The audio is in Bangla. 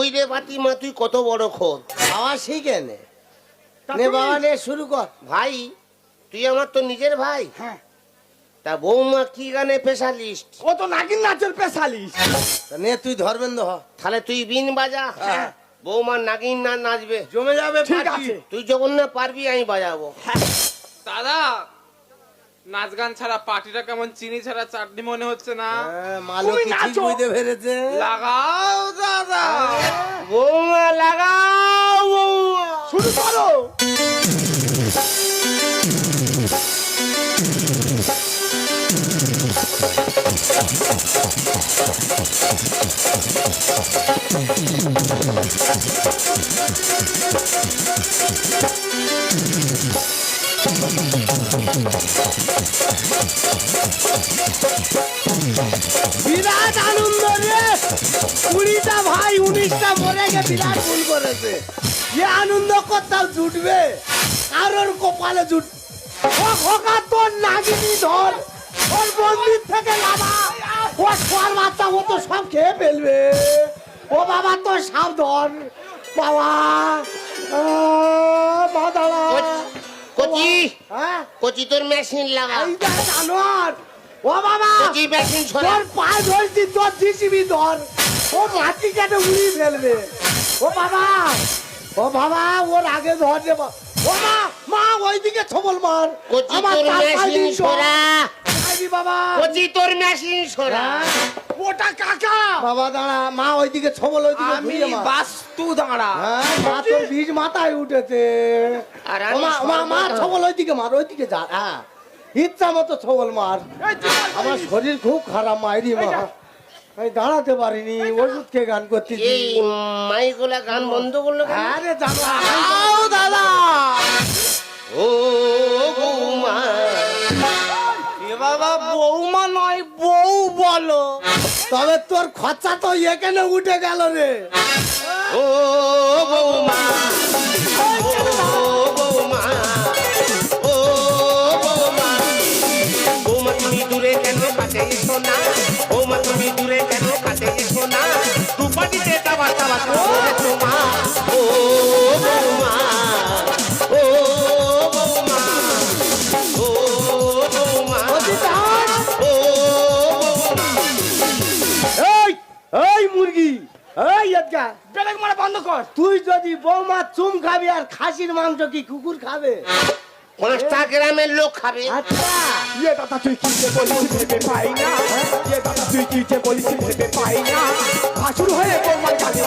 ওই রে বাতিমা তুই কত বড় খোদ খাওয়া শিখে নে নে বাবা নে শুরু কর। ভাই তুই আমার তো নিজের ভাই। হ্যাঁ তা বৌমা কি গানে স্পেশালিস্ট? ও তো নাগিন নাচের পেশালিস্ট। নে তুই ধর্মেন্দ্র হ। তাহলে তুই বিন বাজা, বৌমা নাগিন না নাচবে, জমে যাবে ঠিক পার্টি। আছে। তুই যখন না পারবি আমি বাজাবো। দাদা নাচ গান ছাড়া পার্টিটা কেমন চিনি ছাড়া চাটনি মনে হচ্ছে না? মালু তুমি কি ঠিক নাচো। বুঝতে পেরেছে। লাগাও দাদা। বৌমা লাগাও বৌমা। শুরু করো। বিরাট আনন্দ রে, 20টা ভাই 19টা মরে গে বিরাট ভুল করেছে। যে আনন্দ কোথাও জুটবে কারোর কপালে জুট। ও খোকা তোর নাগিনি ধর, ওর মন্দির থেকে লাভা, ও সোয়ার বাচ্চা ও তো সব খেয়ে ফেলবে। ও বাবা তো সাবধান বাবা। মা দাঁড়া। কচি হ্যাঁ কচি তোর মেশিন লাগা, এই দেখ জানোয়ার। ও বাবা কচি মেশিন সরা। তোর পায়ে ধরছি, তোর জিসিবি ধর, ও মাটি কেটে উড়িয়ে ফেলবে। ও বাবা ও বাবা ওর আগে ধর রে বা- ও মা মা ওইদিকে ছবল মার। কচি আমার তোর চার পাঁচ মেশিন দিন ধর। সরা, আইবি বাবা। কচি তোর মেশিন সরা। হ্যাঁ। ওটা কাকা। বাবা দাঁড়া, মা ওইদিকে ছবল ওইদিকে আমি ঘুরিয়ে মার। বাস্তু দাঁড়া। হ্যাঁ মা তোর বীজ মাথায় উঠেছে। আর ও আমি মা মা মা সর্বদা- ছবল ওইদিকে মার, ওইদিকে যা। হ্যাঁ ইচ্ছা মতো ছবল মার। এই তুই মার আমার দিবি। শরীর খুব খারাপ মাইরি মা, আমি দাঁড়াতে পারিনি, ওষুধ খেয়ে গান করতেছি। এই মাইগুলা গান বন্ধ করলো কেন? আরে জানো আও দাদা, ও বৌমা, এ বাবা বৌমা নয় বউ বলো। তবে তোর খরচা তো এখানে উঠে গেল রে। ও বৌমা, ও বৌমা, ও বৌমা, বৌমা তুমি দূরে কেন কাছে এসো না, বৌমা তুমি দূরে কেন কাছে এসো না, দুপাটিতে তাবা তাবা করে তোমা, ও বৌমা, ও বৌমা, ও বৌমা, ও বৌমা। এই এই মুরগি, এই এদগা, ব্রেক মারা বন্ধ কর। তুই যদি বৌমা চুম খাবি আর খাসির মাংস কি কুকুর খাবে? 5টা গ্রামের লোক খাবে। আচ্ছা ইয়ে দাদা তুই কি যে বলিস ভেবে পাই না। ইয়ে দাদা তুই কি যে বলিস ভেবে পাই না। ভাসুর হয়ে তোমার কাছে